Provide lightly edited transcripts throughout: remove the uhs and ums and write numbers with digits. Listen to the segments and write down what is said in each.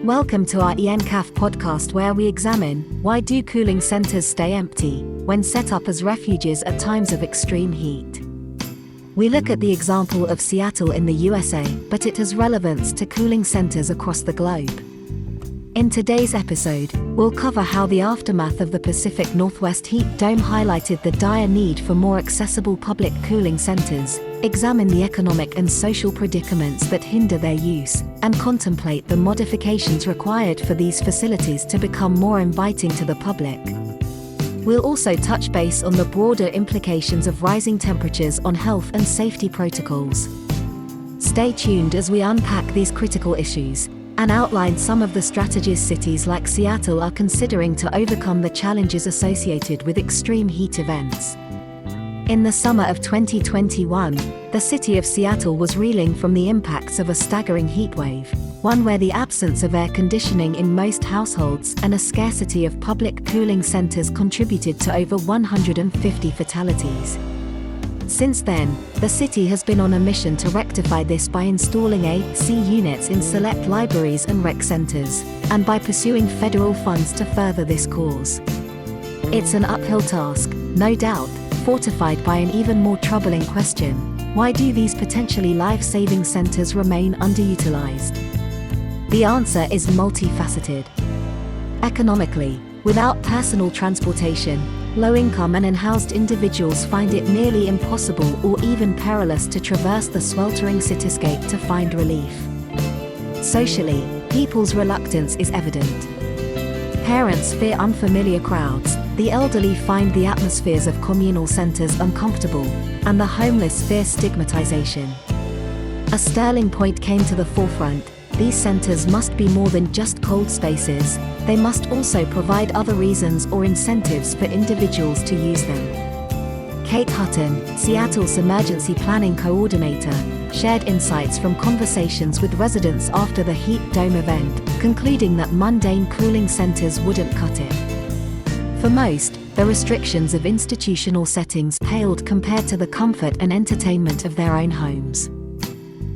Welcome to our ENCAF podcast, where we examine why do cooling centers stay empty when set up as refuges at times of extreme heat. We look at the example of Seattle in the USA, but it has relevance to cooling centers across the globe. In today's episode, we'll cover how the aftermath of the Pacific Northwest heat dome highlighted the dire need for more accessible public cooling centers, examine the economic and social predicaments that hinder their use, and contemplate the modifications required for these facilities to become more inviting to the public. We'll also touch base on the broader implications of rising temperatures on health and safety protocols. Stay tuned as we unpack these critical issues and outline some of the strategies cities like Seattle are considering to overcome the challenges associated with extreme heat events. In the summer of 2021, the city of Seattle was reeling from the impacts of a staggering heatwave, one where the absence of air conditioning in most households and a scarcity of public cooling centers contributed to over 150 fatalities. Since then, the city has been on a mission to rectify this by installing AC units in select libraries and rec centers, and by pursuing federal funds to further this cause. It's an uphill task, no doubt, fortified by an even more troubling question: why do these potentially life-saving centers remain underutilized? The answer is multifaceted. Economically, without personal transportation, low-income and unhoused individuals find it nearly impossible or even perilous to traverse the sweltering cityscape to find relief. Socially, people's reluctance is evident. Parents fear unfamiliar crowds, the elderly find the atmospheres of communal centers uncomfortable, and the homeless fear stigmatization. A sterling point came to the forefront: these centers must be more than just cold spaces, they must also provide other reasons or incentives for individuals to use them. Kate Hutton, Seattle's emergency planning coordinator, shared insights from conversations with residents after the heat dome event, concluding that mundane cooling centers wouldn't cut it. For most, the restrictions of institutional settings paled compared to the comfort and entertainment of their own homes.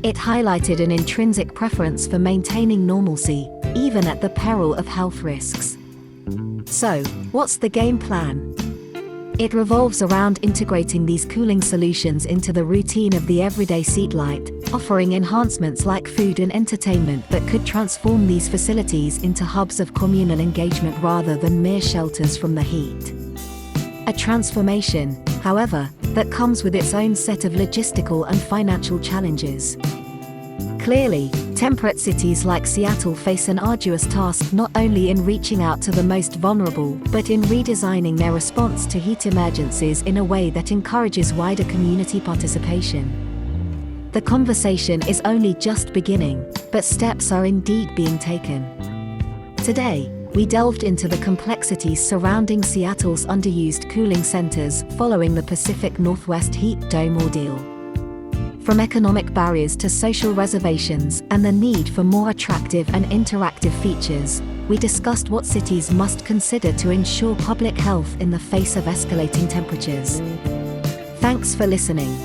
It highlighted an intrinsic preference for maintaining normalcy, even at the peril of health risks. So, what's the game plan? It revolves around integrating these cooling solutions into the routine of the everyday seat light, offering enhancements like food and entertainment that could transform these facilities into hubs of communal engagement rather than mere shelters from the heat. A transformation, however, that comes with its own set of logistical and financial challenges. Clearly, temperate cities like Seattle face an arduous task not only in reaching out to the most vulnerable, but in redesigning their response to heat emergencies in a way that encourages wider community participation. The conversation is only just beginning, but steps are indeed being taken. Today, we delved into the complexities surrounding Seattle's underused cooling centers following the Pacific Northwest heat dome ordeal. From economic barriers to social reservations and the need for more attractive and interactive features, we discussed what cities must consider to ensure public health in the face of escalating temperatures. Thanks for listening.